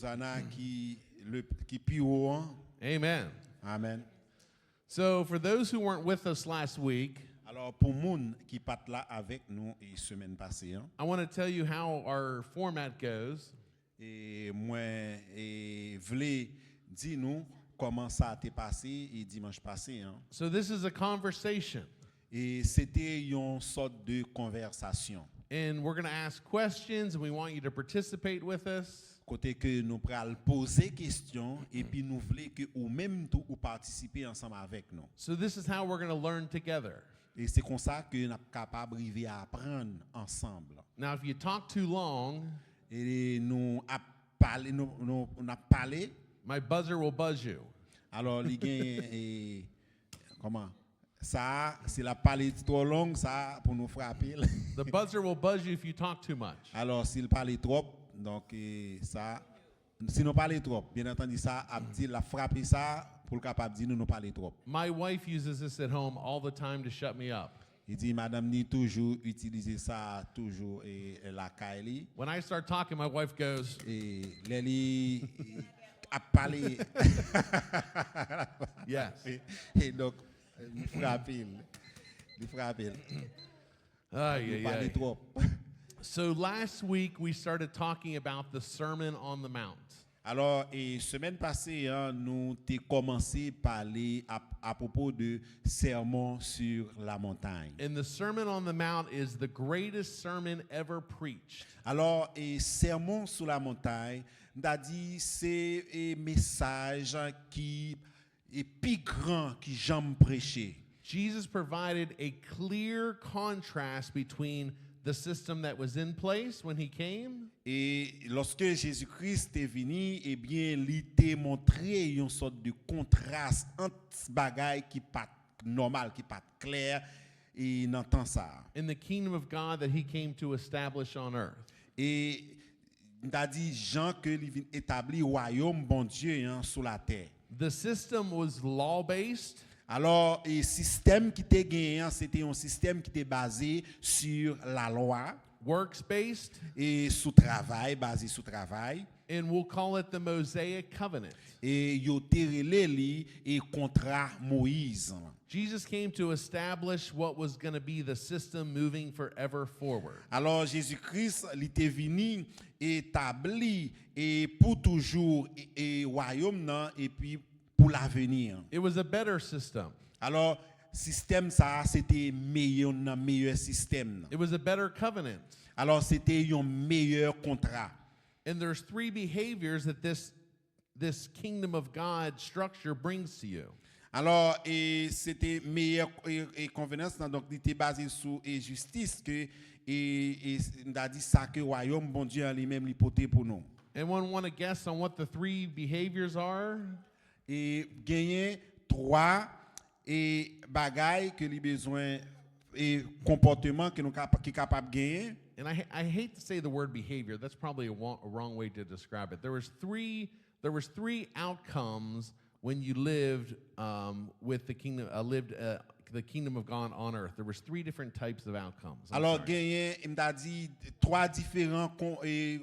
Zana qui plus haut. Amen. Amen. So, for those who weren't with us last week, Alors pour moun qui pat là avec nous et semaine passée, I want to tell you how our format goes. et moi et vle di nous comment ça a été passé et dimanche passé. So, this is a conversation, Et c'était une sorte de conversation. and we're going to ask questions, and we want you to participate with us. Côté que nous pral poser question et puis nous voulons que ou même tout ou participer ensemble avec nous. So, this is how we're going to learn together. Et c'est comme ça que nous sommes capables d'arriver à apprendre ensemble. Now, if you talk too long, Et nous a parlé, nous a parlé. my buzzer will buzz you. Alors, il y a comment ça, c'est la parler trop longue, ça pour nous frapper. The buzzer will buzz you if you talk too much. Alors, s'il parle trop, donc ça, si nous parlons trop, bien entendu, ça a dit la frapper ça pour le capable de dire nous parler trop. My wife uses this at home all the time to shut me up. Il dit madame ni toujours utiliser ça toujours et la Kylie When I start talking, my wife goes, et Lely a parlé. yes. Et donc il frappe. Il parle trop. So last week we started talking about the Sermon on the Mount. Alors, semaine passée, nous avons commencé à parler à propos de sermon sur la montagne. And the Sermon on the Mount is the greatest sermon ever preached. Alors, sermon sur la montagne, c'est un message qui est plus grand que j'aime prêcher. Jesus provided a clear contrast between the system that was in place when he came Et lorsque Jésus-Christ est venu, eh bien, il t'a montré une sorte de contraste entre bagaille qui pas normal, qui pas clair, et n'entend ça. in the kingdom of God that he came to establish on earth. Et t'as dit Jean que il vient établir royaume bon Dieu sur la terre. The system was law-based. Alors, le système qui était gagné, c'était un système qui était basé sur la loi Works-based, et sous travail, basé sur travail. and we'll call it the Mosaic covenant. Et yo terelé li et contrat Moïse. Jesus came to establish what was going to be the system moving forever forward. Alors Jésus-Christ il était venu établi et pour toujours et royaume nan et puis pour l'avenir. It was a better system. Alors système ça c'était meilleur système. It was a better covenant. Alors c'était un meilleur contrat. And there's three behaviors that this kingdom of God structure brings to you. Alors c'était meilleur et convenance donc il était basé sur et justice que et on a dit ça que royaume bon Dieu lui-même lui porter pour nous. Anyone want to guess on what the three behaviors are? Et gagner trois et bagaille que les besoins et comportement que nous qui capable gagner. And I hate to say the word behavior. That's probably a wrong way to describe it. There was three outcomes when you lived with the kingdom the kingdom of God on earth. There was three different types of outcomes. Alors gagner il m'a dit trois différents et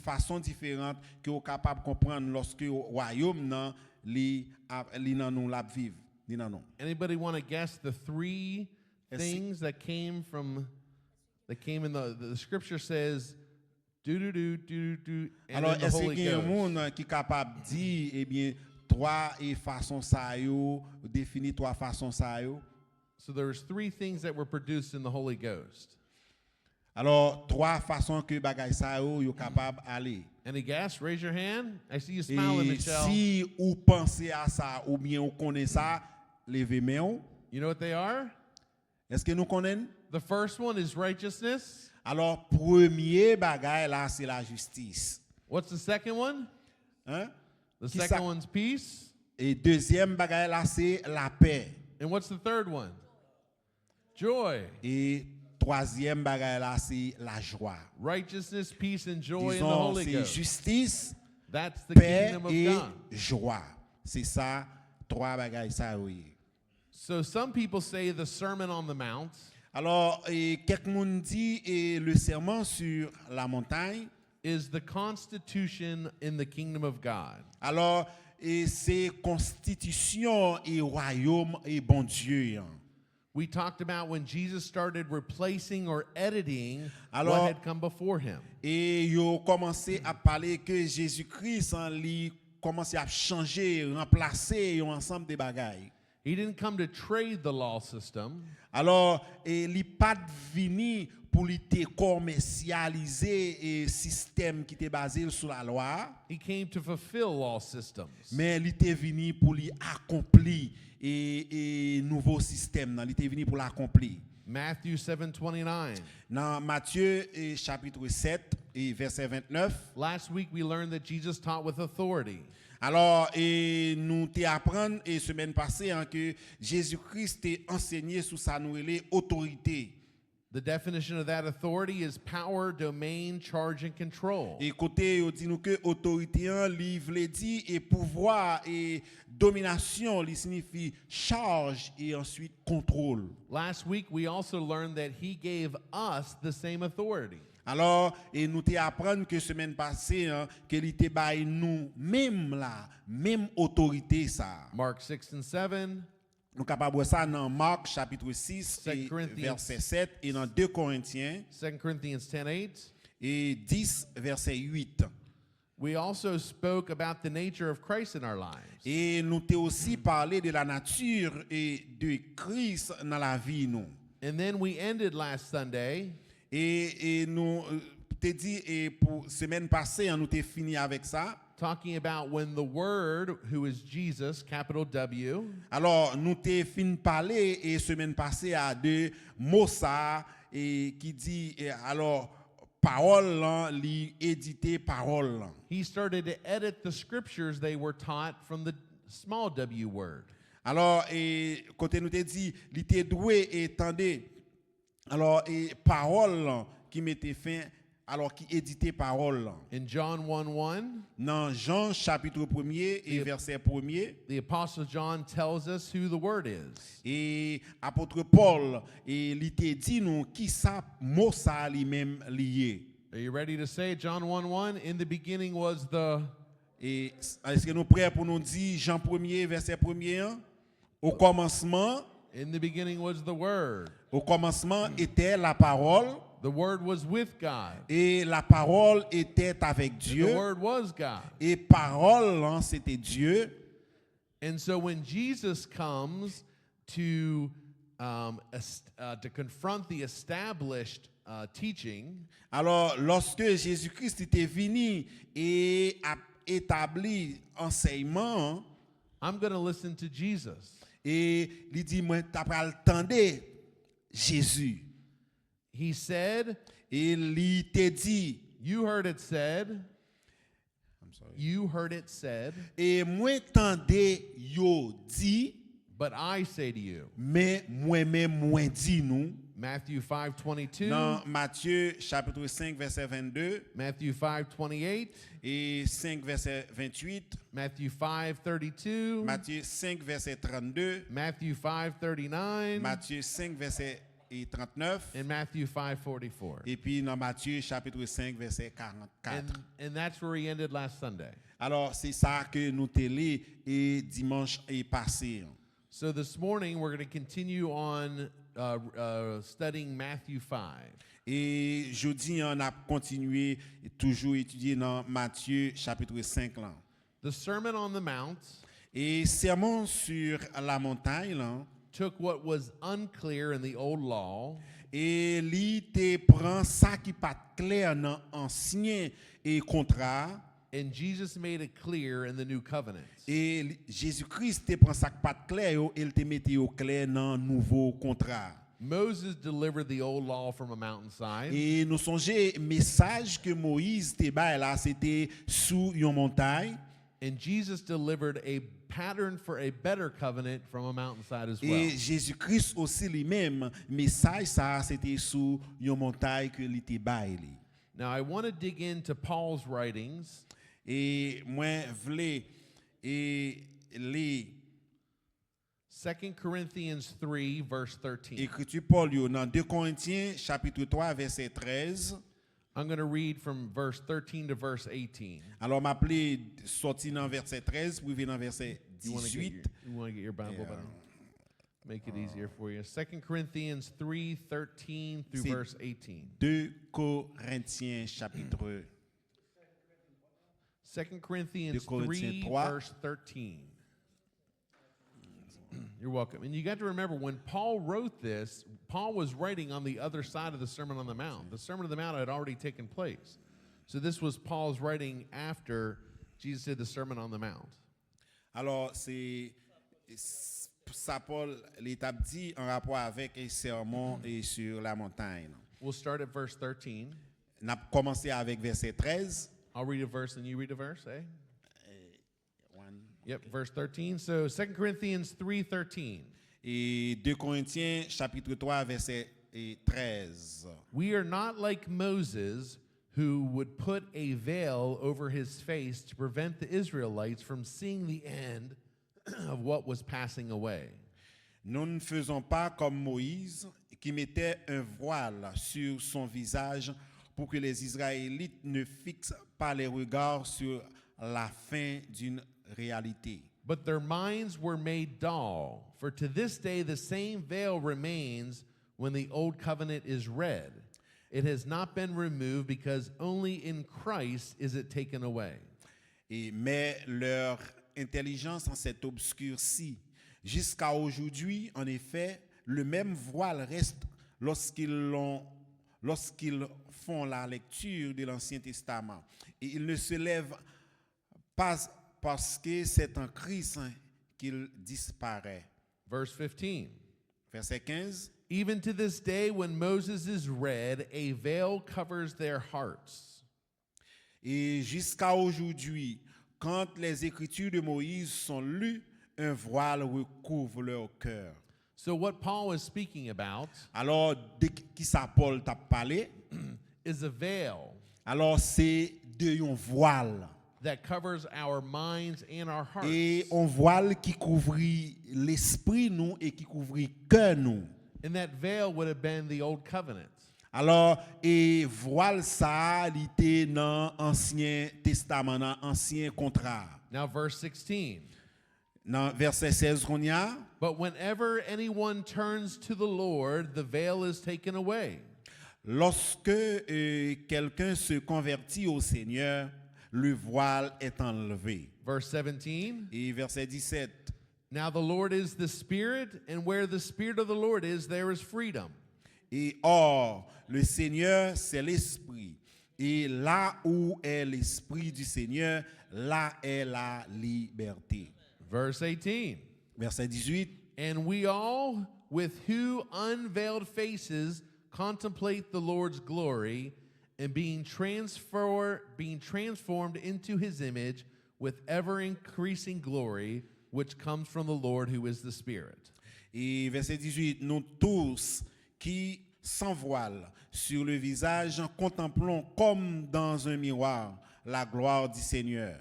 façons différentes que vous capable comprendre lorsque royaume nan li nan nous la vivre li nan non. Anybody want to guess the three things that came in the scripture says do and Alors then the est-ce Holy qu'il y a un Ghost. monde qui capable dire eh bien trois et façons ça yo définir trois façons ça yo. So there's three things that were produced in the Holy Ghost. Alors trois façons que bagay ça yo capable aller. Any guess? Raise your hand. I see you Et smiling, Michelle. si ou pensez à ça ou bien ou connaissez ça, levez main. You know what they are? Est-ce que nous connaissons? The first one is righteousness. Alors premier bagay là c'est la justice. What's the second one? Hein? The Qui second ça? one's peace. Et deuxième bagay là c'est la paix. And what's the third one? Joy. Et troisième bagay là c'est la joie. Righteousness, peace, and joy in the Disons Holy c'est Ghost. justice, That's the paix kingdom of et God. joie. C'est ça trois bagay ça oui. So some people say the Sermon on the Mount Alors quelqu'un dit le sermon sur la montagne is the constitution in the kingdom of God. Alors, et c'est constitution et royaume et bon Dieu. Hein. We talked about when Jesus started replacing or editing Alors- what had come before him. Et yo commencé à parler que Jésus-Christ en lui commencé à changer, remplacer un ensemble de bagailles. He didn't come to trade the law system. Alors, et li pas vini pour li te commercialiser et système qui était basé sur la loi, He came to fulfill law systems. mais li te vini pour li accomplir et nouveau système, nan, li te vini pour l'accomplir. Matthew 7:29. Dans Matthieu chapitre 7 et verset 29, Last week we learned that Jesus taught with authority. alors et nous te apprendre et semaine passée hein, que Jésus-Christ t'a enseigné sous sa nouvelle autorité. The definition of that authority is power, domain, charge, and control. Et côté on dit nous que autorité en livre dit et pouvoir et domination li signifie charge et ensuite contrôle. Last week we also learned that he gave us the same authority. Alors et nous te apprendre que semaine passée hein, que il te bail nous même là même autorité ça. Mark 6 and 7, Nous capables de ça dans Marc chapitre 6 et 2 Corinthians. verset 7 et dans 2 Corinthiens 2 Corinthians 10:8. et 10 verset 8. We also spoke about the nature of Christ in our lives. Et nous t'ai aussi parlé de la nature et de Christ dans la vie nous. And then we ended last Sunday Et nous t'ai dit et pour semaine passée hein, nous t'ai fini avec ça. talking about when the Word, who is Jesus, capital W, Alors nous t'ai fini parler et semaine passée à de mots ça et qui dit et alors parole là, li éditer parole là. he started to edit the scriptures they were taught from the small w word. Alors et côté nous t'ai dit il était doué et tendez alors et parole là, qui mettait fin alors qui éditait parole là. In John 1:1, Dans Jean chapitre 1er et Yep. verset 1er the Apostle John tells us who the Word is. et apôtre Paul et il était dit nous qui ça mot ça lui-même lié. Are you ready to say it? John 1:1, in the beginning was the... Et est-ce que nous prêts pour nous dire Jean 1er verset 1er hein? Au commencement Au commencement était la parole The Word was with God. et la parole était avec And Dieu the Word was God. et parole hein, c'était Dieu. And so when Jesus comes to confront the established teaching, Alors lorsque Jésus-Christ était venu et a établi enseignement hein, I'm going to listen to Jesus. et il dit moi t'as pas attendre Jésus He said, et il t'a dit you heard it said, I'm sorry. you heard it said, Et moi tendez yo dit but I say to you. mais moi-même moi dit nous Matthew 5:22, dans Matthieu chapitre 5 verset 22 Matthew 5:28, et 5 verset 28, Matthew 5:32, Matthieu 5 verset 32, Matthew 5:39, Matthieu 5 verset 39 and Matthew 5:44. et puis dans Matthieu chapitre 5 verset 44. And that's where he ended last Sunday. Alors c'est ça que nous télé et dimanche est passé. So this morning we're going to continue on studying Matthew 5. Et jeudi on a continué toujours étudier dans Matthieu chapitre 5 là. The Sermon on the Mount Et sermon sur la montagne là, took what was unclear in the old law et li te prend ça qui pas clair dans ancien et contrat and Jesus made it clear in the new covenant. et Jésus-Christ te prend ça qui pas clair et il te mette au clair dans nouveau contrat. Moses delivered the old law from a mountainside. Et nous songez message que Moïse te bail là c'était sous une montagne And Jesus delivered a pattern for a better covenant from a mountainside as well. et Jésus-Christ aussi lui-même message ça c'était sous une montagne que il te bail. Now I want to dig into Paul's writings Et moi vle et les 2 Corinthians 3 verse 13. écriture Paul yo dans 2 Corinthiens chapitre 3 verset 13. I'm going to read from verse 13 to verse 18. Alors, m'appelé sorti dans verset 13 pour venir dans verset You want to get 18. your Bible, Yeah. buddy? Make it easier for you. 2 Corinthians 3:13 through C'est- verse 18. 2 Corinthiens chapitre 2 Corinthians 2 Corinthiens 3, 3. verse 13. You're welcome. And you got to remember, when Paul wrote this, Paul was writing on the other side of the Sermon on the Mount. The Sermon on the Mount had already taken place. So this was Paul's writing after Jesus did the Sermon on the Mount. Alors, c'est ça Paul l'étape dit en rapport avec un sermon et sur la montagne. We'll start at verse 13. On a commencé avec verset 13. I'll read a verse and you read a verse, eh? One. Yep, verse 13. So 2 Corinthians 3:13. Et 2 Corinthiens chapitre 3 verset 13. We are not like Moses, who would put a veil over his face to prevent the Israelites from seeing the end of what was passing away. Nous ne faisons pas comme Moïse qui mettait un voile sur son visage pour que les Israélites ne fixent pas les regards sur la fin d'une réalité. But their minds were made dull, for to this day the same veil remains when the old covenant is read. It has not been removed because only in Christ is it taken away. Mais leur intelligence en s'est obscurcie. Jusqu'à aujourd'hui, en effet, le même voile reste lorsqu'ils font la lecture de l'Ancien Testament. Et il ne se lève pas parce que c'est en Christ qu'il disparaît. Verse 15. Verset 15. Even to this day, when Moses is read, a veil covers their hearts. Et jusqu'à aujourd'hui, quand les Écritures de Moïse sont lues, un voile recouvre leur cœur. So what Paul is speaking about Alors, de qui ça Paul t'a parlé? is a veil Alors, c'est de un voile. that covers our minds and our hearts. Et un voile qui couvrit l'esprit nous et qui couvrit cœur nous. And that veil would have been the old covenant. Alors, et voile ça, il était dans l'Ancien Testament, dans l'Ancien contrat. Now, verse 16. Dans verset 16 qu'on y a, But whenever anyone turns to the Lord, the veil is taken away. lorsque quelqu'un se convertit au Seigneur, le voile est enlevé. Verse 17. Et verset 17. Now the Lord is the Spirit, and where the Spirit of the Lord is, there is freedom. Et or, le Seigneur, c'est l'Esprit. Et là où est l'Esprit du Seigneur, là est la liberté. Verse 18. Verset 18. And we all, with who unveiled faces, contemplate the Lord's glory, and being transformed into his image with ever increasing glory, which comes from the Lord who is the Spirit. Et verset 18. Nous tous qui, sans voile, sur le visage, contemplons comme dans un miroir la gloire du Seigneur.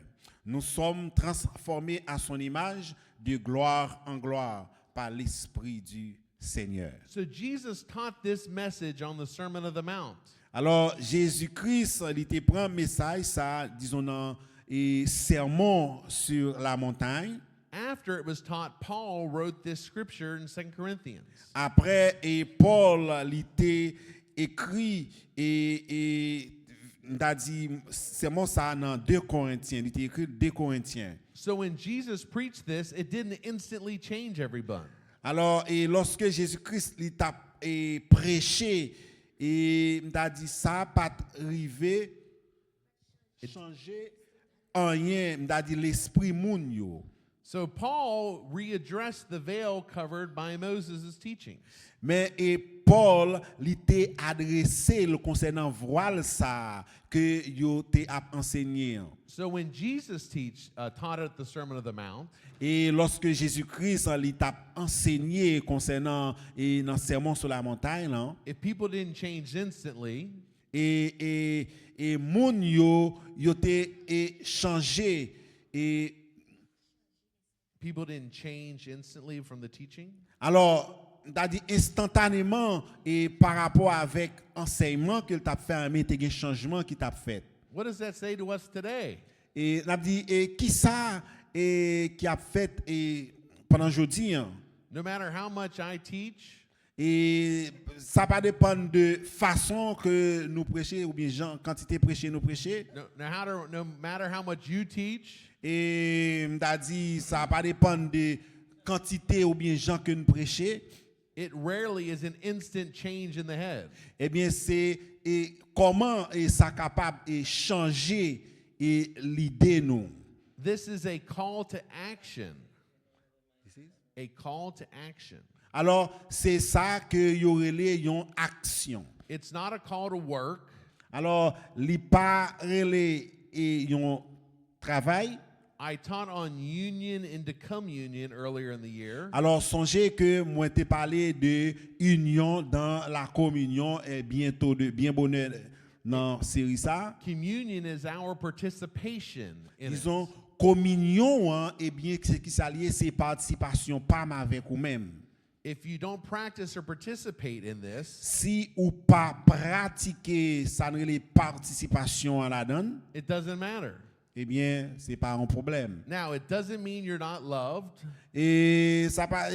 Nous sommes transformés à son image de gloire en gloire par l'Esprit du Seigneur. So Jesus taught this message on the Sermon of the Mount. Alors, Jésus-Christ, il te prend un message, ça, disons, dans un sermon sur la montagne. After it was taught, Paul wrote this scripture in 2 Corinthians. Après, et Paul, il t'a écrit, et t'a dit, sermon ça dans 2 Corinthiens, il t'a écrit 2 Corinthiens. So when Jesus preached this, it didn't instantly change everyone. Alors, et lorsque Jésus-Christ il t'a prêché, et t'a dit ça, pas arrivé, changer rien, t'a dit l'esprit moun yo. So Paul readdressed the veil covered by Moses' teachings. Mais et Paul il t'a adressé le concernant voile ça que yo t'a enseigné. So when Jesus taught at the Sermon of the Mount, Et lorsque Jésus-Christ il t'a enseigné concernant et dans sermon sur la montagne là, if people didn't change instantly, et moun yo t'ai changé et people didn't change instantly from the teaching, alors t'as dit instantanément et par rapport avec enseignement que t'a fait, mais t'as un changement qui t'a fait. What does that say to us today? Et n'a dit et qui ça et qui a fait et pendant jeudi hein? No matter how much I teach, Et ça pas dépendre de façon que nous prêcher ou bien gens quantité prêcher nous prêcher no matter how much you teach, et m'a dit ça pas dépendre de quantité ou bien gens que nous prêcher it rarely is an instant change in the head. eh bien c'est et comment et ça capable et changer et l'idée nous. This is a call to action. A call to action. Alors c'est ça que y aurait une action. It's not a call to work. Alors li pas relé et un travail. I taught on union into communion earlier in the year. Alors songez que moi t'ai parlé de union dans la communion et bientôt de bien bonheur dans série ça. Communion is our participation in it. Disons communion hein, et bien ce qui s'allie c'est participation pas avec ou même. If you don't practice or participate in this, Si ou pas pratiquer ça ne les participation en la donne, it doesn't matter. eh bien c'est pas un problème. Now, it doesn't mean you're not loved. Et ça pas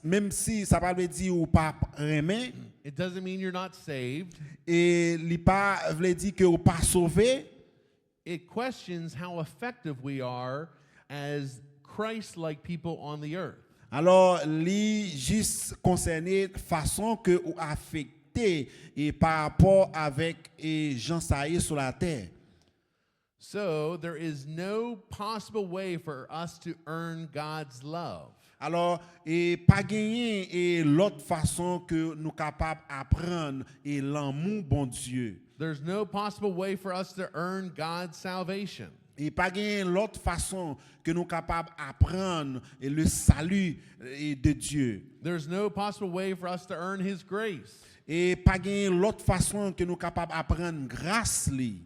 même si ça pas veut dire ou pas aimer It doesn't mean you're not saved. et li pas veut dire que ou pas sauvé. It questions how effective we are as Christ-like people on the earth. Alors, li juste concerné façon que ou affecté et par rapport avec et gens ça y est sur la terre. So, there is no possible way for us to earn God's love. Alors, et pas gagner et l'autre façon que nous capables apprendre et l'amour bon Dieu. There's no possible way for us to earn God's salvation. Et pas gagner l'autre façon que nous capables apprendre et le salut de Dieu. There's no possible way for us to earn His grace. Et pas gagner l'autre façon que nous capables apprendre grâce li.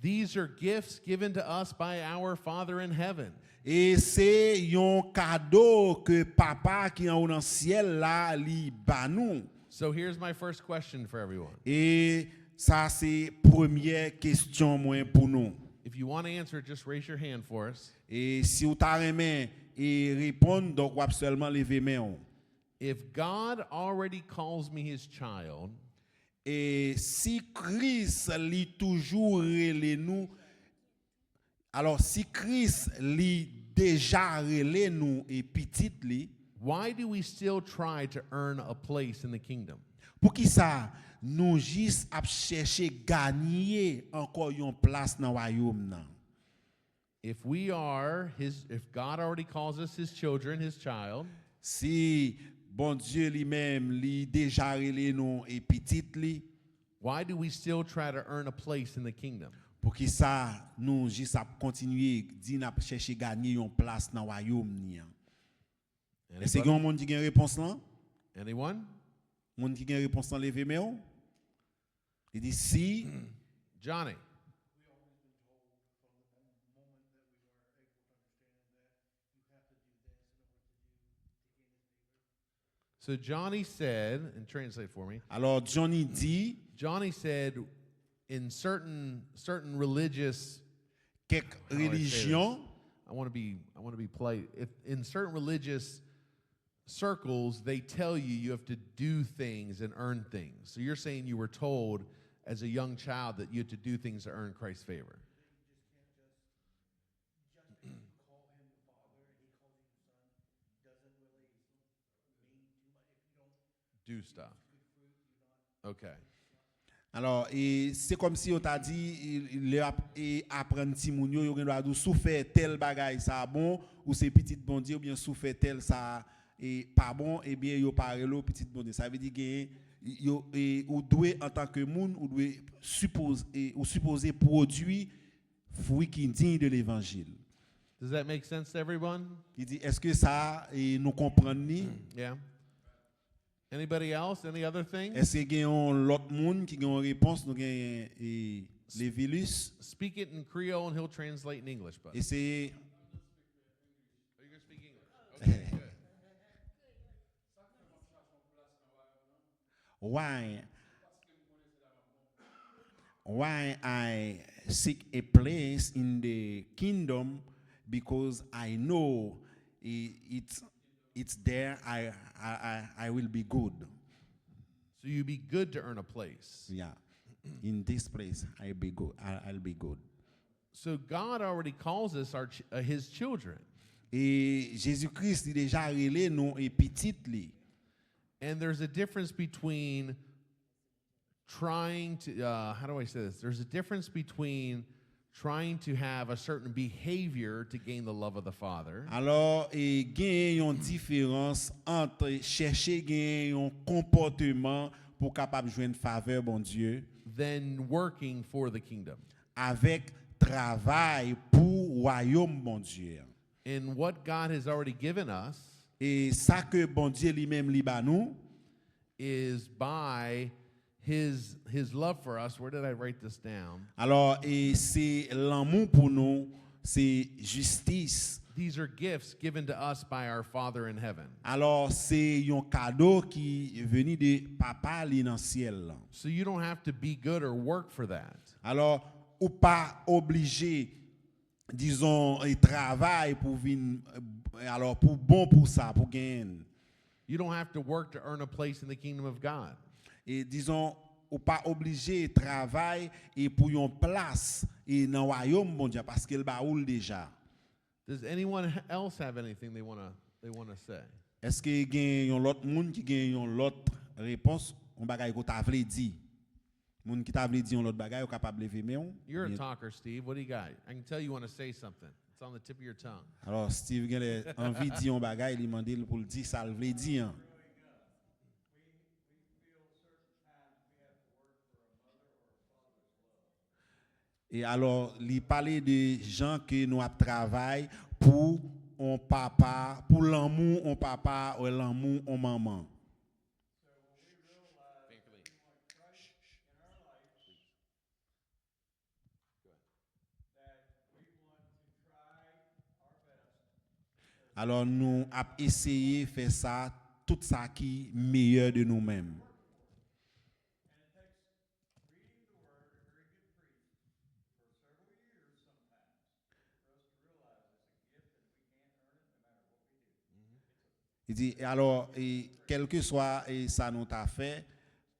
These are gifts given to us by our Father in heaven. Et c'est un cadeau que papa qui est dans le ciel là li ba nous. So here's my first question for everyone. Et ça c'est première question moi pour nous. If you want to answer, just raise your hand for us. Et si vous t'arrêtez et répondre donc ou seulement lever main. If God already calls me His child, Et si Christ li toujours relé nous, alors si Christ li déjà relé nous et petit li, why do we still try to earn a place in the kingdom? pour qui ça nous juste à chercher gagner encore une place dans le royaume nan? If God already calls us His children, His child, Si bon Dieu lui-même li déjà relé nous et petit li, why do we still try to earn a place in the kingdom? pour qui ça nous juste à continuer dit n'a chercher gagner une place dans le royaume ni. Est-ce qu'il y a un monde qui a une réponse là? Anyone? Monde qui a une réponse là lever main? Il dit si Johnny. So Johnny said, and translate for me. alors Johnny dit Johnny said, in certain religious, quelques how do I say religions, this? I want to be polite. If in certain religious circles, they tell you have to do things and earn things. So you're saying you were told as a young child that you had to do things to earn Christ's favor. Do stuff. Okay. alors et c'est comme si on t'a dit et apprendre ti moun yo doit dou sou faire tel bagay ça bon ou c'est petit bon Dieu ou bien sou faire tel ça et pas bon et bien yo parelo petit bon Dieu. Ça veut dire que yo et ou doit en tant que moun ou doit supposer produire fruit qui digne de l'évangile. Does that make sense to everyone? Il dit est-ce que ça et nous comprenons ni? Yeah. Anybody else? Any other things? Est-ce qu'il y a l'autre monde qui a une réponse nous gagne les virus Speak it in Creole and he'll translate in English. But et c'est are you going to speak English? Okay, good. Why I seek a place in the kingdom? Because I know it's there. I will be good. So you be good to earn a place. Yeah, in this place I'll be good. I'll be good. So God already calls us his children. Et Jésus-Christ il déjà relé nous et petit li. And there's a difference between trying to, how do I say this? There's a difference between trying to have a certain behavior to gain the love of the Father. Alors, et gen yon différence entre chercher gen yon comportement pour capable joindre faveur bon Dieu Than working for the kingdom. avec travail pour royaume bon Dieu. And what God has already given us Et ça que bon Dieu lui-même li ba nous is by his love for us. Where did I write this down? alors et c'est l'amour pour nous, c'est justice. These are gifts given to us by our Father in heaven. Alors c'est un cadeau qui est venu de papa li dans ciel là. So you don't have to be good or work for that. Alors ou pas obligé disons et travail pour venir alors pour bon pour ça pour gagner. You don't have to work to earn a place in the kingdom of God. Et disons ou pas obligé travail et pour une place et dans royaume bon Dieu parce qu'il ba oul déjà. Does anyone else have anything they want to say? Est-ce que gen yon l'autre monde qui gen yon l'autre réponse on bagay ko ta vle di? Moun qui ta vle di yon l'autre bagay ou capable lever main? You're a talker, Steve. What do you got? I can tell you want to say something. It's on the tip of your tongue. Alors Steve gen envie di yon bagay, il mande pour le dire ça le vle di hein. Et alors, il parlait de gens que nous avons travaillé pour un papa, pour l'amour on papa ou l'amour on maman. Alors, nous avons essayé de faire ça, tout ça qui est meilleur de nous-mêmes. Il dit, alors, et quel que soit et ça nous a fait,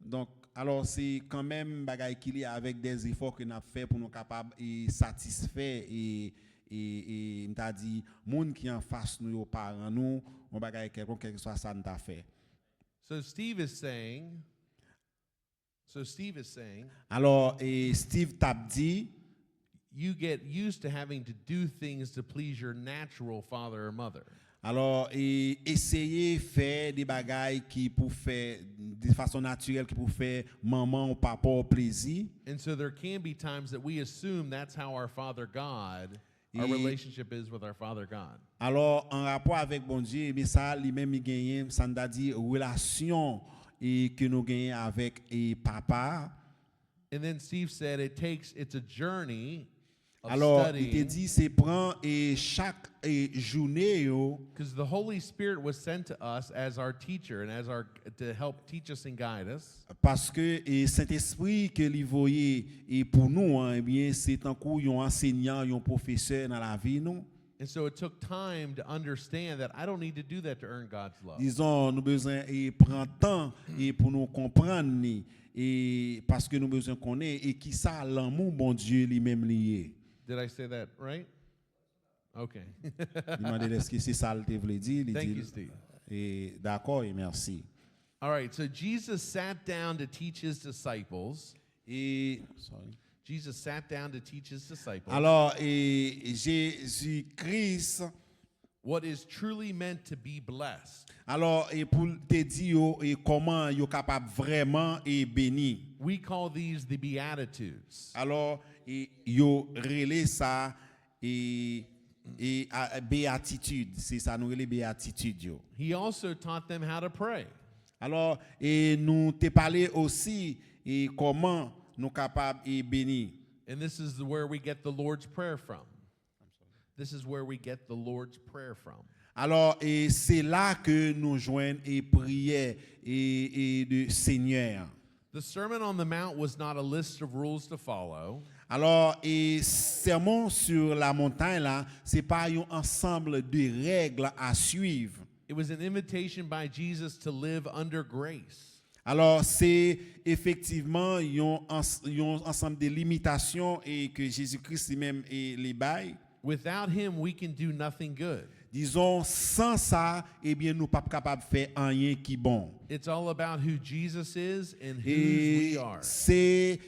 donc, alors c'est quand même bagaille qu'il y a avec des efforts que nous avons fait pour nous capables et satisfaire et m'ta dit, monde qui en face nous, parents nous, on bagaille quel que soit ça nous a fait. So Steve is saying, alors, et Steve t'a dit, you get used to having to do things to please your natural father or mother. Alors, essayer de faire des bagailles qui pour faire de façon naturelle, qui pour faire maman ou papa au plaisir. And so there can be times that we assume that's how our Father God, our relationship is with our Father God. Alors, en rapport avec bon Dieu, mais ça lui-même il gagne, ça nous dit relation et que nous gagnons avec papa. And then Steve said it's a journey of Alors, studying. il te dit c'est prend chaque journée Because the Holy Spirit was sent to us as our teacher and to help teach us and guide us. parce que Saint-Esprit que lui voyait et pour nous eh bien c'est un coup un enseignant, un professeur dans la vie nous. And so it took time to understand that I don't need to do that to earn God's love. Disons nous besoin et prend temps et pour nous comprendre et parce que nous besoin connaître et qui ça l'amour bon Dieu lui-même lié. Did I say that right? Okay. Il m'a dit est-ce que c'est ça le te voulait dire, il Thank dit you, Steve. et d'accord et merci. All right, so Jesus sat down to teach his disciples. Et Jesus sat down to teach his disciples alors Jésus-Christ what is truly meant to be blessed. alors et pour te dire et comment yo capable vraiment et béni. We call these the Beatitudes. Alors yo relé ça et béatitude, c'est ça nous relé béatitude yo. He also taught them how to pray. Alors et nous te parlé aussi et comment nous capables et béni. And this is where we get the Lord's Prayer from. This is where we get the Lord's Prayer from. Alors, et c'est là que nous joignons et prières et de Seigneur. The Sermon on the Mount was not a list of rules to follow. Alors, et sermon sur la montagne là, c'est pas un ensemble de règles à suivre. It was an invitation by Jesus to live under grace. Alors, c'est effectivement un ensemble de limitations et que Jésus-Christ lui-même les bail. Without him, we can do nothing good. Disons, sans ça, eh bien, nous ne sommes pas capables de faire rien qui est bon. It's all about who Jesus is and whose Et we are. c'est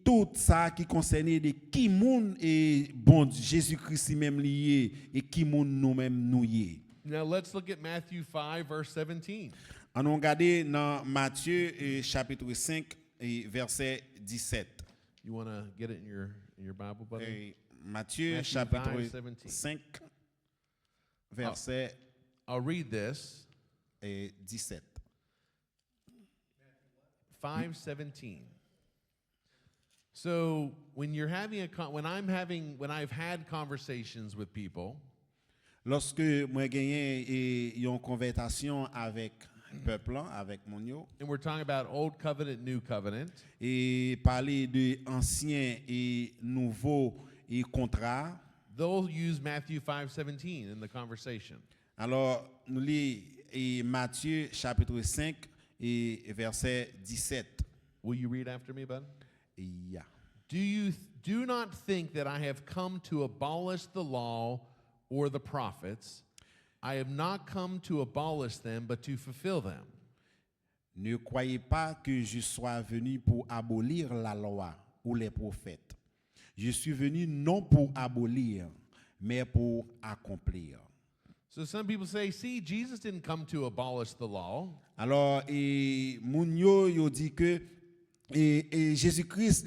tout ça qui concerne de qui moun et bon Jésus-Christ lui-même lié et qui moun nous-mêmes nous liés. Now let's look at Matthew 5, verse 17. On a regardé dans Matthieu chapitre 5 et verset 17. You want to get it in your Bible, buddy? Matthieu Matthew chapitre 5, 17. 5 verset I'll read this. 17. 5:17. So when you're having when I've had conversations with people, Lorsque moi gagné une conversation avec peuple avec mon yo and we're talking about Old Covenant, New Covenant, et parler de anciens et nouveaux et contrats. they'll use Matthew 5:17 in the conversation. Alors nous lisons Matthieu chapitre 5 et verset 17. Will you read after me, bud? Yeah. Do not think that I have come to abolish the law or the prophets. I have not come to abolish them, but to fulfill them. Ne croyez pas que je sois venu pour abolir la loi ou les prophètes. Je suis venu non pour abolir, mais pour accomplir. So some people say, see, Jesus didn't come to abolish the law. Alors, et moun yo dit que et Jésus-Christ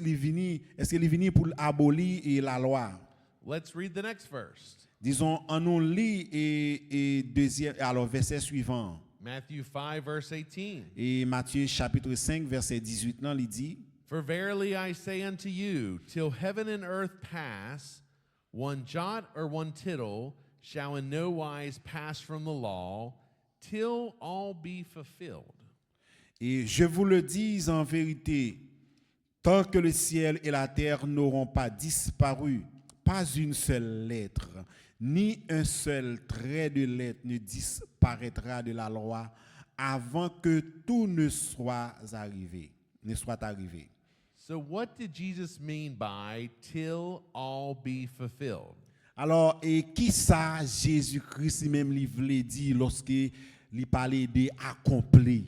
est-ce qu'il est venu pour abolir la loi? Let's read the next verse. Disons, on nous lit et deuxième, alors verset suivant. Matthew 5, verse 18. Et Matthieu chapitre 5 verset 18 là, il dit, For verily I say unto you, till heaven and earth pass, one jot or one tittle shall in no wise pass from the law, till all be fulfilled. et je vous le dis en vérité, tant que le ciel et la terre n'auront pas disparu, pas une seule lettre, ni un seul trait de lettre ne disparaîtra de la loi avant que tout ne soit arrivé. So what did Jesus mean by till all be fulfilled? Alors, et qui ça Jésus-Christ même lui voulait dire lorsque il parlait de accompli?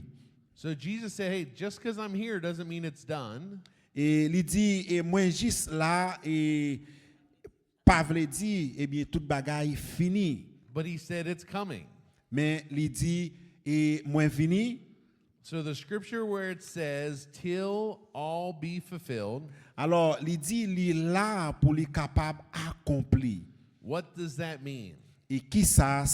So Jesus said, hey, just because I'm here doesn't mean it's done. Et il dit, et moi juste là, et pas voulait dire, eh bien, toute bagaille fini. But he said it's coming. Mais il dit, et moi fini. So the scripture where it says, till all be fulfilled, Alors, il dit, il est là pour les capable accomplir. what does that mean? Et qui ça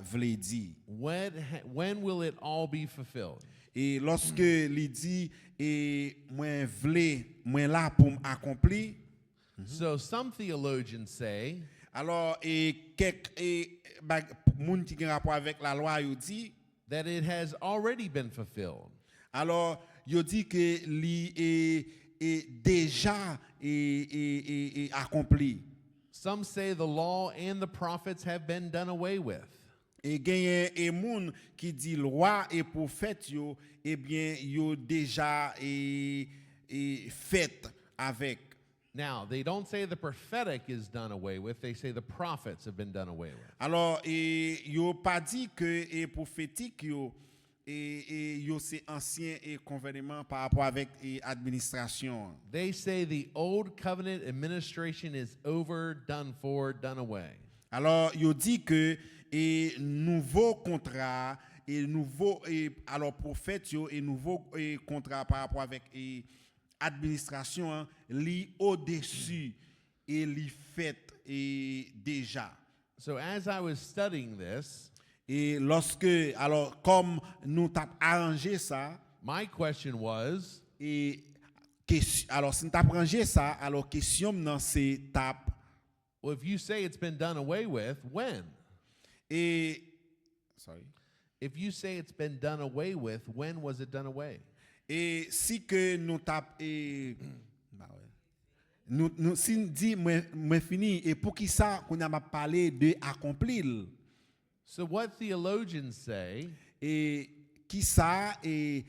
voulait dire? When will it all be fulfilled? Et lorsque il dit, et moi là pour m'accomplir. So some theologians say Alors, et quelques moun qui ont rapport avec la loi, ils dit, that it has already been fulfilled. alors, ils dit que li est déjà accompli. Some say the law and the prophets have been done away with. Et gagne et moun qui dit loi et prophète yo, eh bien yo déjà fait avec. Now, they don't say the prophetic is done away with, they say the prophets have been done away with. Alors yo pas dit que prophétique yo yo c'est ancien et convenablement par rapport avec administration. They say the old covenant administration is over, done for, done away. Alors yo dit que nouveau contrat et nouveau alors prophète yo et nouveau contrat par rapport avec administration li au-dessus et li fait déjà. So as I was studying this, Et lorsque alors comme nous t'a arrangé ça my question was, et alors si nous t'a arrangé ça alors question non c'est tap well, if you say it's been done away with, when? Et sorry. If you say it's been done away with, when was it done away? Et si que nous tap et bah ouais. Nous si nous dit moi fini et pour qui ça qu'on a parlé de accomplir So what theologians say et qui ça et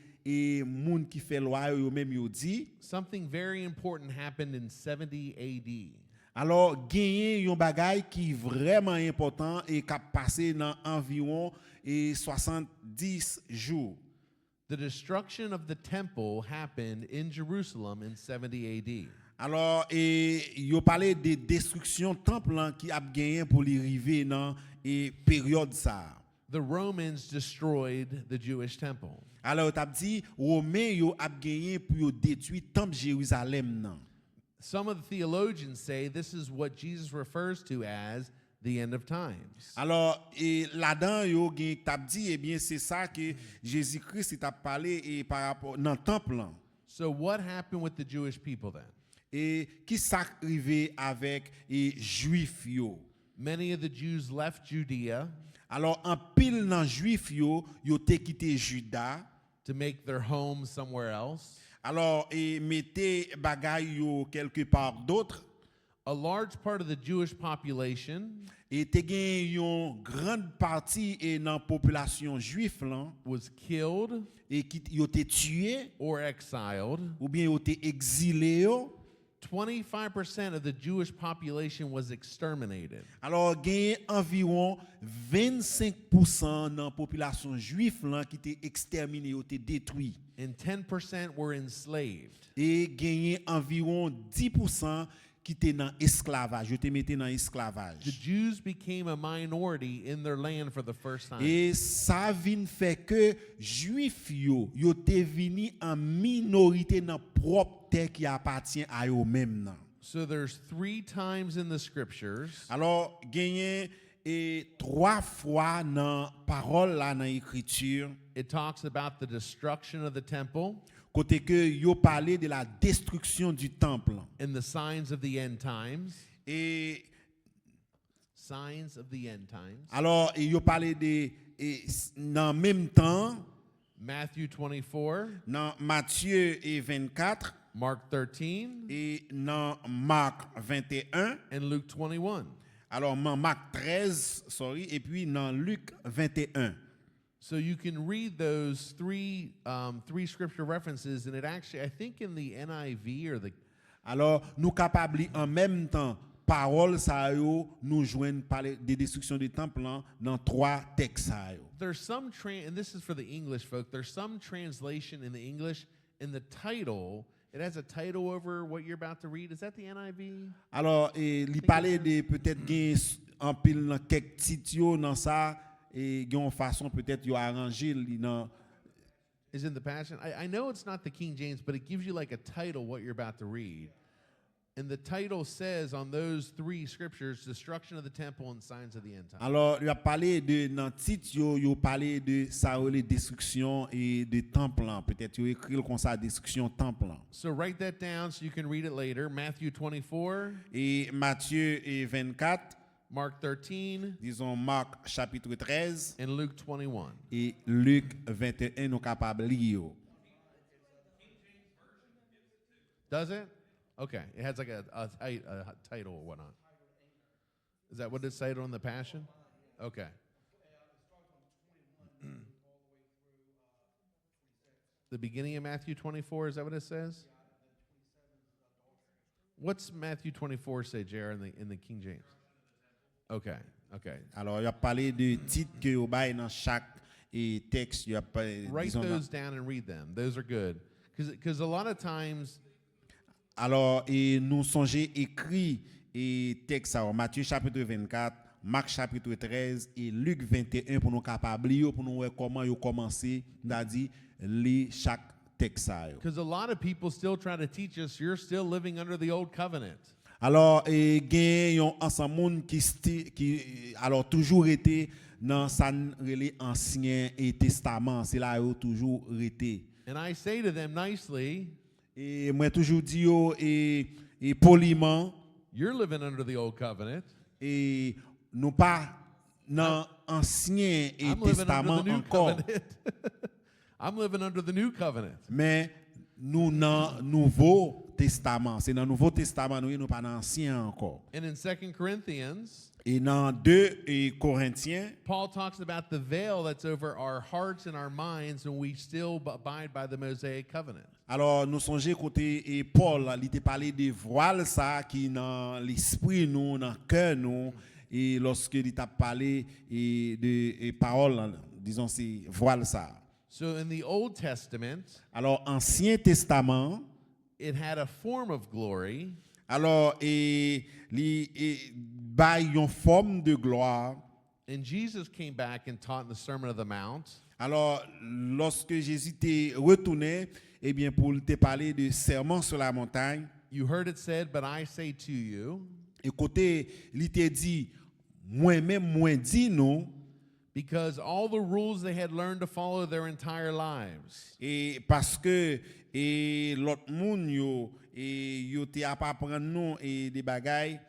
monde qui fait loi yo même yo dit something very important happened in 70 AD. alors gagner yon bagay qui vraiment important et qui a passé dans environ 70 jours. The destruction of the temple happened in Jerusalem in 70 AD. Alors et yo parlé de destruction temple là, qui a gagné pour les river dans et période ça. The Romans destroyed the Jewish temple. Alors t'as dit romain yo a gagné pour yo détruire temple Jérusalem nan. Some of the theologians say this is what Jesus refers to as the end of times. Alors et là-dedans yo gen t'a dit eh bien c'est ça que Jésus-Christ t'a parlé et par rapport dans temple là. So what happened with the Jewish people then? Et qui s'arrivé avec les juifs yo. Many of the Jews left Judea Alors en pile nan juif yo te quitté Juda. to make their home somewhere else. Alors et mettez bagay yo quelque part d'autre A large part of the Jewish population et te gen yon grande partie et dans population juif là was killed et qui yo te tué or exiled. ou bien yo te exilé yo. 25% of the Jewish population was exterminated. Alors gen environ 25% dans population juif là qui te exterminé yo te détruit And 10% were enslaved. et gagné environ 10% qui étaient dans esclavage, yo te metté dans The esclavage. Jews became a minority in their land for the first time. Et ça vient fait que juif yo te vini en minorité dans propre terre qui appartient à eux même nan. So there's 3 times in the scriptures Alors gagné et 3 fois dans parole là dans écriture it talks about the destruction of the temple côté que yo parlé de la destruction du temple and the signs of the end times. et Signs of the end times. alors yo parlé de et dans même temps Matthew 24, dans Matthieu et 24 Mark 13, et dans Marc 21 and Luke 21. alors dans Marc 13 sorry et puis dans Luc 21. So you can read those three scripture references, and it actually, I think in the NIV or the Alors nous capables en même temps parole ça yo nous joignent parler des destructions du temple là, dans 3 textes ça yo. there's some and this is for the English folk. There's some translation in the English in the title. It has a title over what you're about to read. Is that the NIV? Alors il parlait de peut-être gain en pile dans quelques titres yo dans ça et gain façon peut-être yo arranger dans Is in the Passion. I know it's not the King James, but it gives you like a title what you're about to read. And the title says on those 3 scriptures, destruction of the temple and signs of the end times. Alors il a parlé de dans titre yo parlé de ça les destruction et de temple là peut-être yo écrit comme ça destruction temple là. So write that down so you can read it later. Matthew 24, Et Matthieu et 24 Mark 13, disons Marc chapitre 13 and Luke 21. et Luc 21 nous capable lire. Does it? Okay. It has like a title or whatnot. Is that what it's cited on the Passion? Okay. The beginning of Matthew 24, is that what it says? What's Matthew 24 say, Jared, in the King James? Okay. Alors il a parlé de titres que yo bail dans chaque texte il a Write disons dans- those down and read them. Those are good. Because a lot of times, Alors et nous songer écrit et texte ça Matthieu chapitre 24, Marc chapitre 13 et Luc 21 pour nous capable lire pour nous voir comment yo commencer c'est-à-dire lire chaque texte ça yo. because a lot of people still try to teach us you're still living under the old covenant. Alors et gen yon ensemble monde qui alors toujours été dans ça relé ancien et testament c'est là yo toujours été. And I say to them nicely, Et moi toujours dit yo et poliment you're living under the old covenant. et nous pas dans ancien I'm living under testament the new encore. covenant. I'm living under the new covenant. Mais nous dans Nouveau Testament, c'est dans Nouveau Testament nous pas dans ancien encore. And in 2 Corinthians, Et dans 2 Corinthiens, Paul talks about the veil that's over our hearts and our minds when we still abide by the Mosaic covenant. alors nous songeons côté et Paul, il t'a parlé de voile ça qui dans l'esprit nous, dans cœur nous et lorsque il t'a parlé et de paroles, disons c'est voile ça. So in the Old Testament, Alors Ancien Testament, it had a form of glory, alors et by une forme de gloire. and Jesus came back and taught in the Sermon of the Mount. Alors, lorsque Jésus t'est retourné, eh bien, pour te parler de serment sur la montagne, You heard it said, but I say to you, écoutez, il t'a dit, moi-même, moi dit nous, because all the rules they had learned to follow their entire lives, et parce que et l'autre monde yo te a pas prendre nous et des bagailles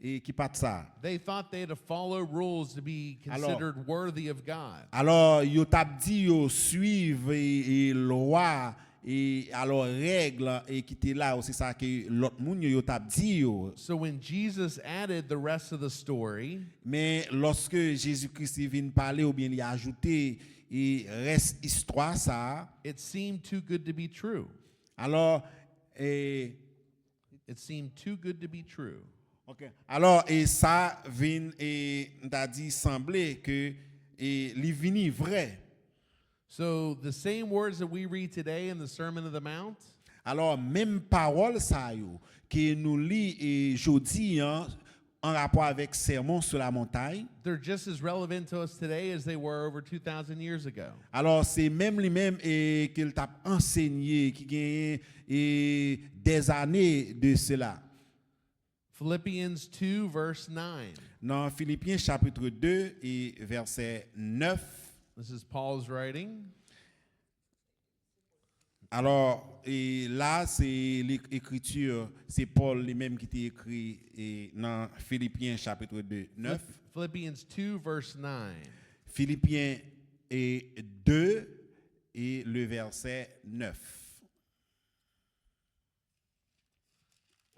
et qui pas de ça. they thought they had to follow rules to be considered worthy of God. Alors, yo t'a dit yo suivre et loi et alors règles et qui était là, c'est ça que l'autre monde yo t'a dit yo. So when Jesus added the rest of the story, Mais lorsque Jésus-Christ est venu parler ou bien il a ajouté et reste histoire ça, it seemed too good to be true. alors It seemed too good to be true. alors et ça vient et t'a dit semblait que et li vini vrai. So the same words that we read today in the Sermon of the Mount, Alors même parole ça yo que nous lit et jodi en rapport avec sermon sur la montagne. they're just as relevant to us today as they were over 2,000 years ago. Alors c'est même lui-même et qu'il t'a enseigné qui gagne et des années de cela. Philippians 2, verse 9. Dans Philippiens chapitre 2 et verset 9. This is Paul's writing. Alors, et là, c'est l'écriture, c'est Paul lui-même qui t'a écrit et dans Philippiens chapitre 2, 9. Philippians 2, verse 9. Philippiens 2 et le verset 9.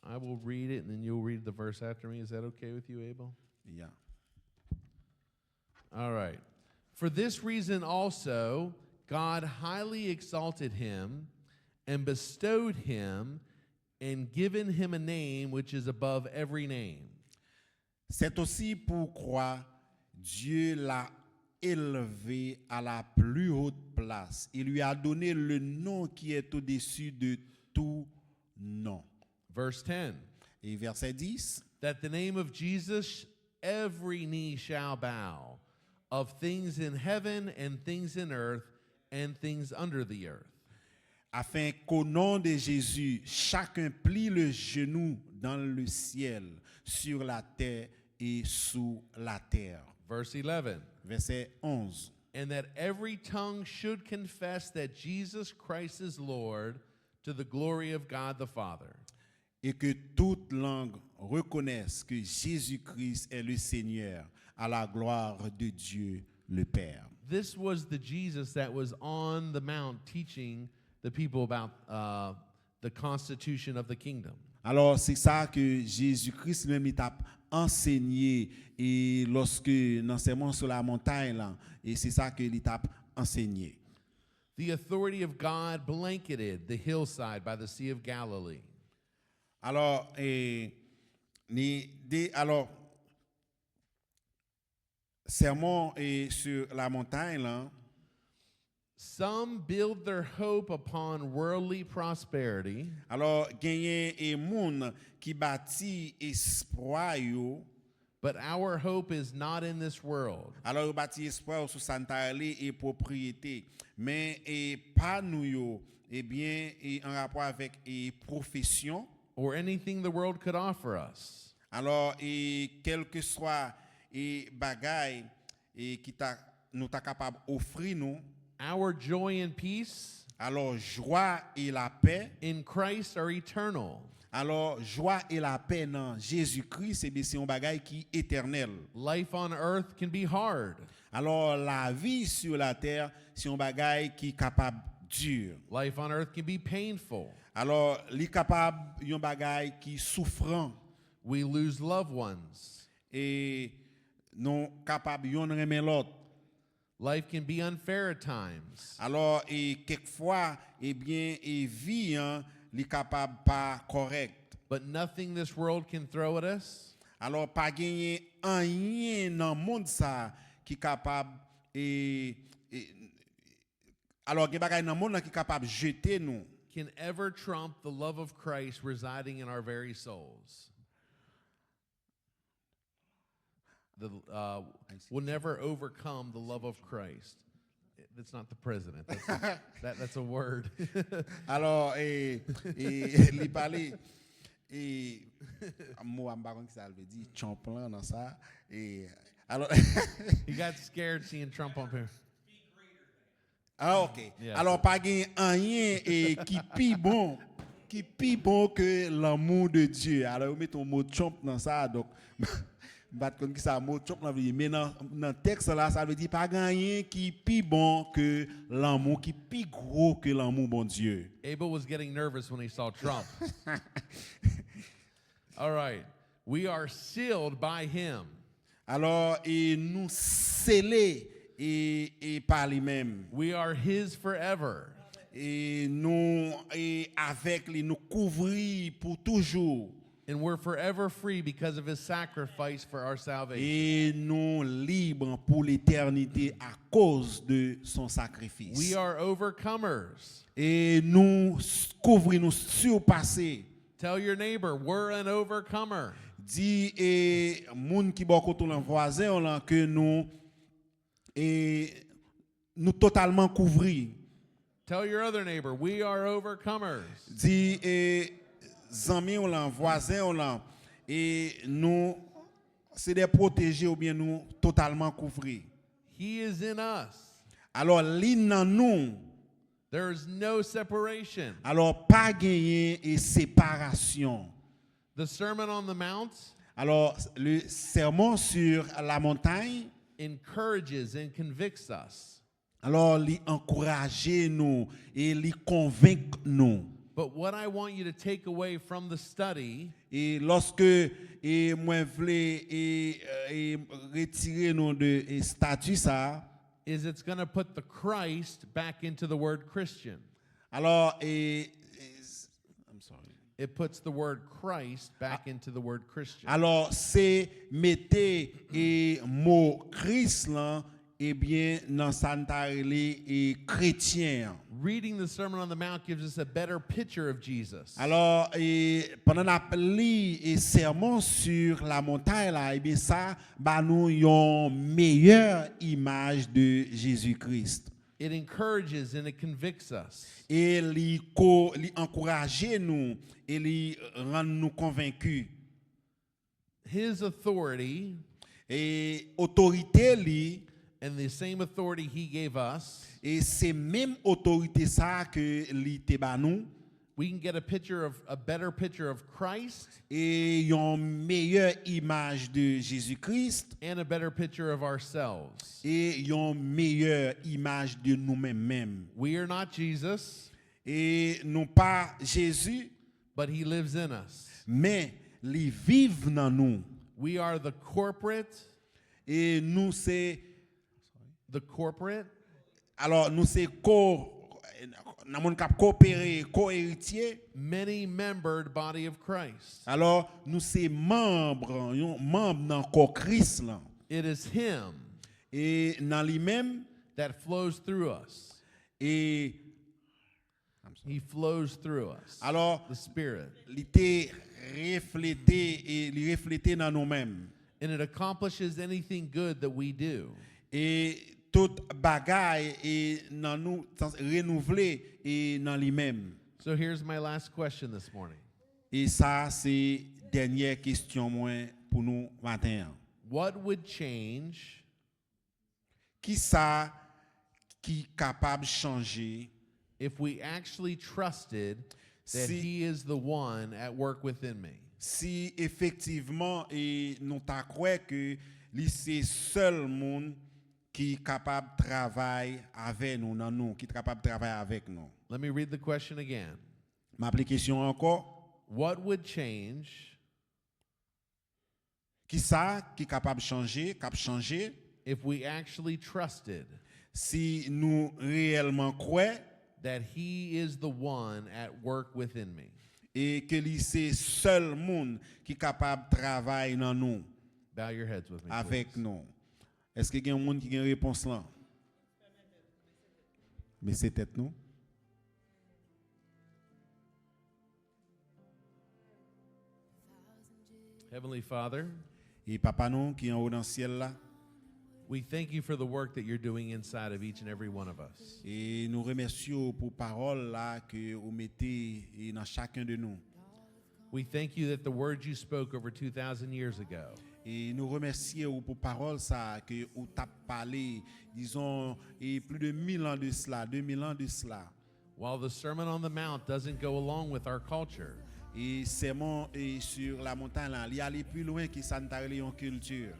I will read it and then you'll read the verse after me. Is that okay with you, Abel? Yeah. All right. For this reason also, God highly exalted him and bestowed him and given him a name which is above every name. C'est aussi pourquoi Dieu l'a élevé à la plus haute place. Il lui a donné le nom qui est au-dessus de tout nom. Verse 10. Et verset 10. That the name of Jesus every knee shall bow, of things in heaven and things in earth and things under the earth. Afin qu'au nom de Jésus, chacun plie le genou dans le ciel, sur la terre et sous la terre. Verse 11. Verset 11. And that every tongue should confess that Jesus Christ is Lord, to the glory of God the Father. Et que toute langue reconnaisse que Jésus-Christ est le Seigneur, à la gloire de Dieu le Père. This was the Jesus that was on the mount teaching the people about the constitution of the kingdom. Alors c'est ça que Jésus-Christ même il t'a enseigné et lorsque dans sermon sur la montagne là, et c'est ça que il t'a enseigné. The authority of God blanketed the hillside by the Sea of Galilee. Alors alors sermon sur la montagne là. Some build their hope upon worldly prosperity. Alors gagner et moun qui bâtit espoir yo. But our hope is not in this world. Alors yo bâtit espoir sur santarli et propriété, mais et pas nous yo, eh bien et en rapport avec et profession. Or anything the world could offer us. Alors et quel que soit et bagay et qui t'a nous t'a capable offrir nous. Our joy and peace Alors joie et la paix in Christ are eternal. Alors, joie et la paix dans Jésus-Christ, c'est un bagage qui est éternel. Life on earth can be hard. Alors, la vie sur la terre, c'est un bagage qui est capable dur. Life on earth can be painful. Alors, li capable un bagage qui souffrant We lose loved ones. et non capable yon remet l'autre. Life can be unfair at times. Alors, et quelquefois, eh bien, et vie, hein, li capable pas correct. But nothing this world can throw at us Alors, pas gagner rien dans le monde ça qui capable alors, il y a bagay dans le monde qui capable jeter nous. can ever trump the love of Christ residing in our very souls. Will never overcome the love of Christ. That's not the president. That's a word. Alors, li parle moi m'pa kon ki ça veut dire champlain dans ça alors He got scared seeing Trump on here. ah OK. Yeah, Alors pas gen rien qui pi bon que l'amour de Dieu. Alors on met ton mot Trump dans ça donc bat kon ki ça mot Trump là mais dans texte là ça veut dire pas rien qui pi bon que l'amour qui pi gros que l'amour bon Dieu. Abel was getting nervous when he saw Trump. All right. We are sealed by him. Alors et nous scellés et par lui-même. We are his forever. Et nous et avec lui nous couvrir pour toujours. And we're forever free because of his sacrifice for our salvation. Et nous libres pour l'éternité à cause de son sacrifice. We are overcomers. Et nous couvrir, nous surpasser. Tell your neighbor, we're an overcomer. Dis et moun qui bon côté l'en voisin là que nous totalement couvrir. Tell your other neighbor, we are overcomers. Dis et amis ou là voisin ou là et nous c'est des protégés ou bien nous totalement couvrir. He is in us. Alors li nan nous. There is no separation. Alors pas gagner et séparation. The Sermon on the Mount Alors le sermon sur la montagne encourages and convicts us. alors li encourager nous et li convaincre nous. But what I want you to take away from the study Et lorsque moi voulais retirer nous de statut ça is it's going to put the Christ back into the word Christian. alors I'm sorry. It puts the word Christ back into the word Christian. Alors c'est mettez mot Christ là et bien dans santareli et chrétien. Reading the Sermon on the Mount gives us a better picture of Jesus. Alors pendant la lit et sermon sur la montagne là et bien ça bah nous une meilleure image de Jésus-Christ. It encourages and it convicts us. Et li encourager nous et li rend nous convaincus. His authority Et autorité li and the same authority he gave us, et c'est même autorité ça que li te ba nous we can get a better picture of Christ et une meilleure image de Jésus-Christ and a better picture of ourselves. et une meilleure image de nous-mêmes. We are not Jesus, Et non pas Jésus, but he lives in us. mais li vive dans nous. We are the corporate, Et nous c'est alors nous c'est dans mon cap coopérer, co-héritier. many-membered body of Christ. Alors nous c'est membre dans corps Christ là. It is him Et dans lui-même that flows through us. et He flows through us. alors The Spirit. il était reflété et il reflété dans nous-mêmes. And it accomplishes anything good that we do. Et toute bagaille et dans nous renouveler et dans lui-même. So here's my last question this morning. Et ça c'est dernière question moi pour nous matin. What would change Qui ça qui capable changer if we actually trusted that Si, he is the one at work within me. si effectivement et nous t'a croire que lui c'est seul monde qui est capable de travailler avec nous dans nous, qui est capable de travailler avec nous. Let me read the question again. M'appelle question encore. What would change Qui ça qui est capable de changer, if we actually trusted si nous réellement croyons that he is the one at work within me? et que lui c'est seul monde qui est capable de travailler dans nous, Bow your heads with me, avec please. nous. Est-ce qu'il y a un monde qui a une réponse là? Mais c'est peut-être nous. Heavenly Father, Et papa nous qui est en haut dans le ciel là, we thank you for the work that you're doing inside of each and every one of us. et nous remercions pour parole là que vous mettez dans chacun de nous. We thank you that the words you spoke over 2,000 years ago Et nous remercions pour parole ça que vous t'avez parlé, disons, et plus de 1000 ans de cela, 2000 ans de cela. while the Sermon on the Mount doesn't go along with our culture, Et sermon et sur la montagne là, il y aller plus loin que ça ne en culture.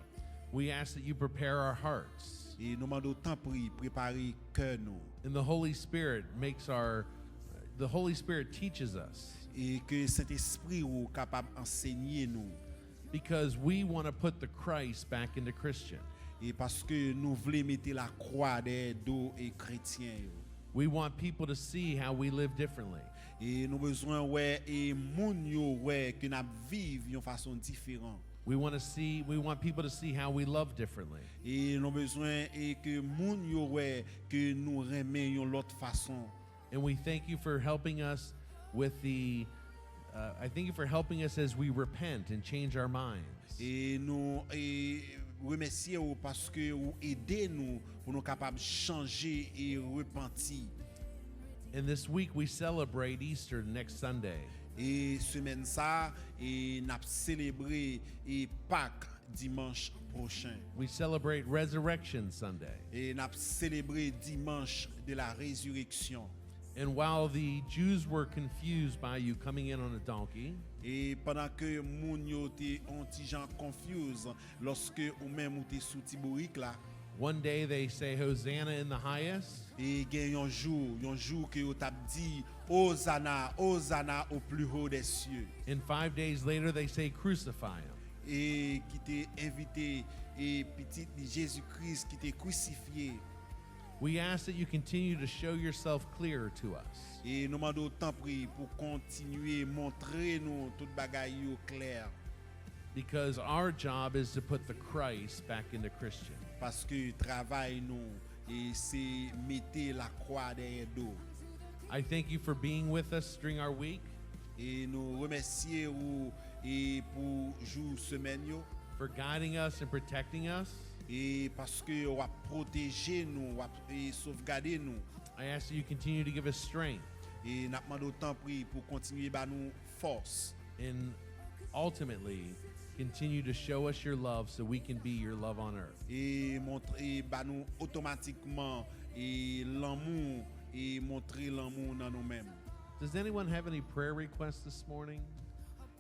we ask that you prepare our hearts. Et nous demandons temps pour préparer cœur nous. And the Holy Spirit the Holy Spirit teaches us Et que Saint-Esprit ou capable d'enseigner nous. because we want to put the Christ back into Christian. Et parce que nous voulons mettre la croix des dos et chrétiens. We want people to see how we live differently. Et nous besoin ouais et moun yo ouais que n'a vivre d'une façon différente. We want people to see how we love differently. Et nous besoin et que moun yo ouais que nous remet yon l'autre façon. And we thank you for helping us with I thank you for helping us as we repent and change our minds. Et nous remercions parce que vous aidez nous pour nous capables de changer et repentir. And this week we celebrate Easter next Sunday. Et semaine ça et n'a célébré et Pâques dimanche prochain. We celebrate Resurrection Sunday. Et n'a célébré dimanche de la résurrection. And while the Jews were confused by you coming in on a donkey, Et pendant que moun yo te anti gens confuse lorsque ou même ou te sous tibourik là one day they say Hosanna in the highest, et gen yon jour que yo t'a dit Hosanna Hosanna au plus haut des cieux and 5 days later they say crucify him. et qui t'est invité et petit Jésus-Christ qui t'est crucifié. We ask that you continue to show yourself clearer to us. Et nous demandons temps pris pour continuer montrer nous toute bagaille yo clair Because our job is to put the Christ back into Christian. parce que travail nous et c'est mettre la croix derrière dos. I thank you for being with us during our week, Et nous remercions et pour jour semaine yo for guiding us and protecting us. et parce que vous protéger nous et sauvegarder nous I ask that you continue to give us strength et n'a demandé autant pris pour continuer ba nous force and ultimately continue to show us your love so we can be your love on earth. et montrer ba nous automatiquement et l'amour et montrer l'amour dans nous-mêmes. Does anyone have any prayer requests this morning?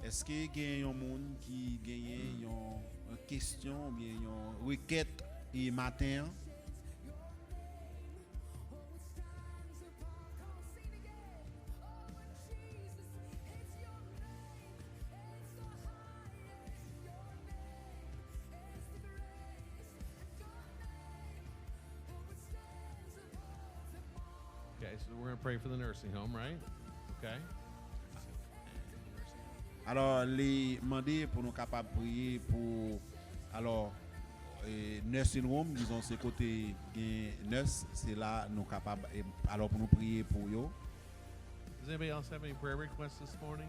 Est-ce que y a un monde qui gagne une question ou bien une requête et matin? Okay, so we're going to pray for the nursing home, right? Okay. Alors, les demander pour nous capables de prier pour alors nursing home, disons c'est côté nurse, c'est là nous capables alors pour nous prier pour eux. Does anybody else have any prayer requests this morning?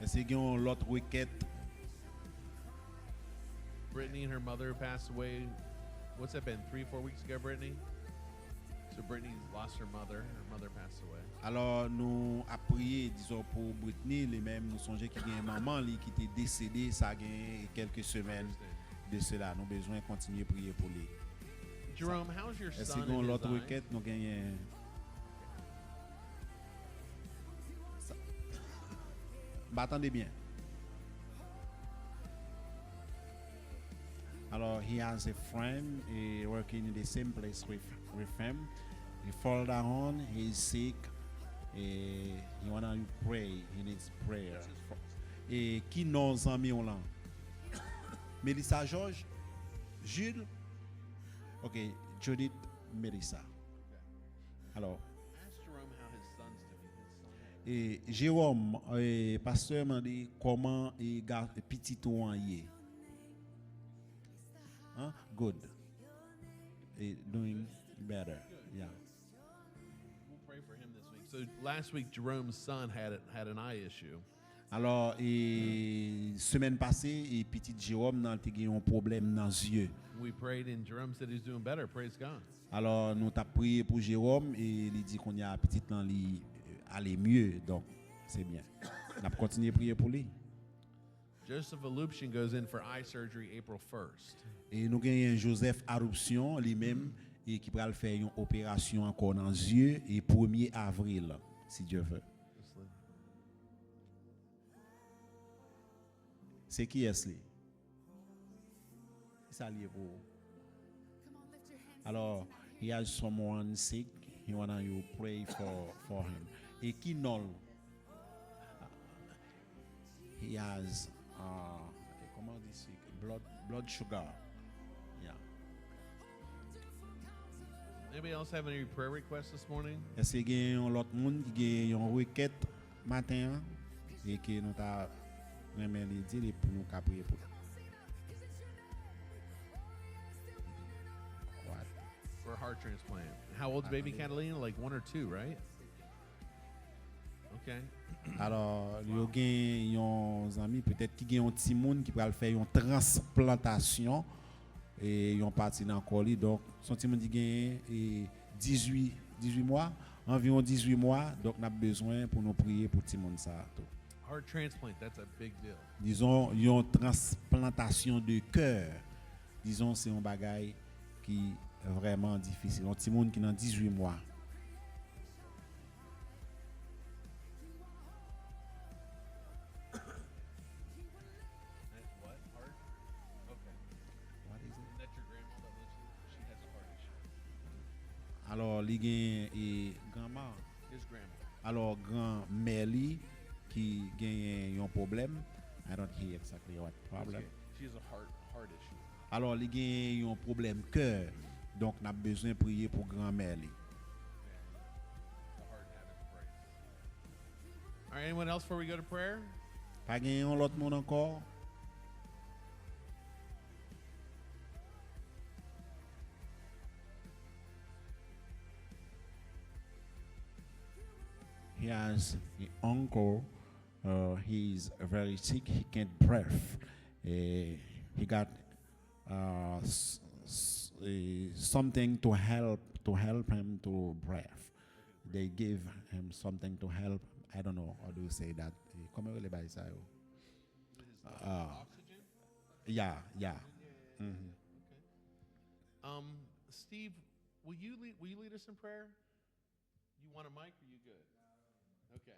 Est-ce qu'il y a une autre requête? Brittany and her mother passed away. What's that been? 3-4 weeks ago, Brittany? So Brittany lost her mother. Her mother passed away. Alors nous a prié disons pour Britney, les mêmes nous songeons qu'il y a une maman qui était décédée ça gagne quelques semaines de cela. Nous besoin de continuer à prier pour lui. Jerome, how's your Est-ce son qu'il y a in une his autre eyes? requête? Nous gagnons Attendez bien. Alors, he has a friend working in the same place with him. He fall down, he's sick. He wanna pray, he needs prayer. Et qui nos amis on là? Melissa George, Jules. Ok, Judith, Melissa. Alors, Ask Jerome how his son's doing. et Jérôme, pasteur m'a dit comment il garde petit tout en y est. Huh? Good. Doing better. Yeah. We'll pray for him this week. So last week, Jerome's son had an eye issue. Alors, semaine passée, petit Jérôme a eu un problème dans les yeux. We prayed, and Jerome said he's doing better. Praise God. Alors, nous avons prié pour Jérôme et il dit qu'on y a petit temps lui aller mieux. Donc, c'est bien. On a continué à prier pour lui. Joseph Alupshin goes in for eye surgery April 1st. Et nous avons Joseph Arruption lui-même et qui va faire une opération encore dans les yeux et 1er avril, si Dieu veut. C'est qui est-ce? C'est ça lié pour. Alors, he has someone sick. He wanna you pray for him. Et qui non? He has comment on dit blood sugar. Yeah. Anybody else have any prayer requests this morning? Est-ce qu'il y a un autre monde qui a une requête matin et que nous t'a vraiment dit pour nous prier pour. What? For a heart transplant. How old's baby Catalina? Like 1 or 2, right? Okay. Alors, il y a un ami peut-être qui a un petit monde qui va faire une transplantation et ils ont parti dans le colis. Donc, son petit monde qui a 18 mois, environ 18 mois. Donc, on a besoin pour nous prier pour petit monde ça. Heart transplant, that's a big deal. Disons, il y a une transplantation de cœur. Disons, c'est un bagage qui est vraiment difficile. Un petit monde qui a 18 mois. What? Heart? Okay. What is it? That's your grandma that lives here? She has a heart issue. Alors, il y a grand-mère. His grandma. Alors, grand-mère qui a un problème. I don't hear exactly what problem. She has a heart issue. Alors, il y a un problème cœur. Donc, on a besoin de prier pour grand-mère. The heart habit praise. All right, anyone else before we go to prayer? Pas gagné un autre monde encore? He has an uncle. He's very sick. He can't breathe. He got something to help him to breathe. They gave him something to help. I don't know how do you say that. Comment vous le baillez ça? Oxygen? Yeah. Mhm. Steve, will you lead us in prayer? You want a mic or you good? Okay.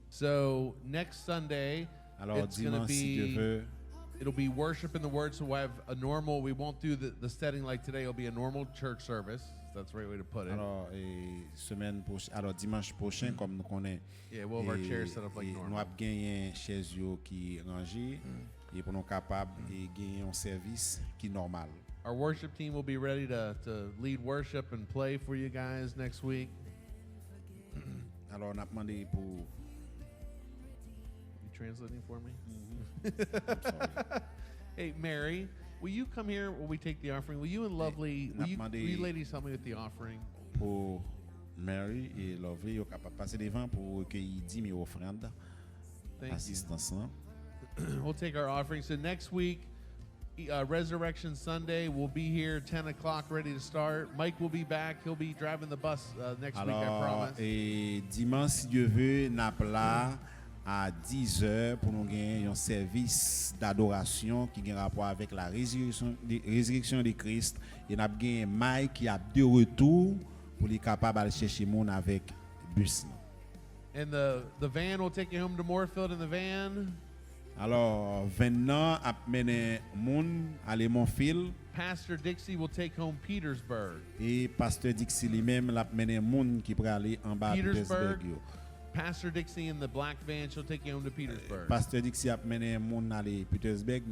So next Sunday, Alors, it's going to dimanche, si Dieu be veut, It'll be worship in the Word, so we'll have a normal. We won't do the setting like today. It'll be a normal church service. That's the right way to put it. Alors, alors dimanche prochain, comme nous connaissons, Yeah, we'll have our chairs set up like nous normal. avons gagné chaises qui rangées et pour nous capables de gagner un service qui est normal. Our worship team will be ready to lead worship and play for you guys next week. Alors, on a demandé pour. You translating for me? I'm sorry. Hey, Mary, will you come here when we take the offering? Will you and Lovely, will you ladies help me with the offering? Pour Mary et Lovely, ils sont capables de passer devant pour recueillir 10 000 offrandes, Thank you. assistance. Hein? We'll take our offering. So next week, Resurrection Sunday, we'll be here 10 o'clock ready to start. Mike will be back. He'll be driving the bus next week, I Alors, promise. et dimanche, si Dieu veut, nous sommes là à 10 heures pour nous gagner un service d'adoration qui a rapport avec la résurrection de Christ. Et nous avons gagné Mike qui a de retour pour être capable d'aller chercher les gens avec le bus. And the van will take you home to Moorfield in the van. Alors, maintenant, a mené moun à Montfil Pastor Dixie will take home Petersburg. et pasteur Dixie lui-même l'a mené moun qui pour aller en bas de Petersburg. Petersburg. Pastor Dixie in the black van, she'll take you home to Petersburg. Pasteur Dixie a mené moun aller Petersburg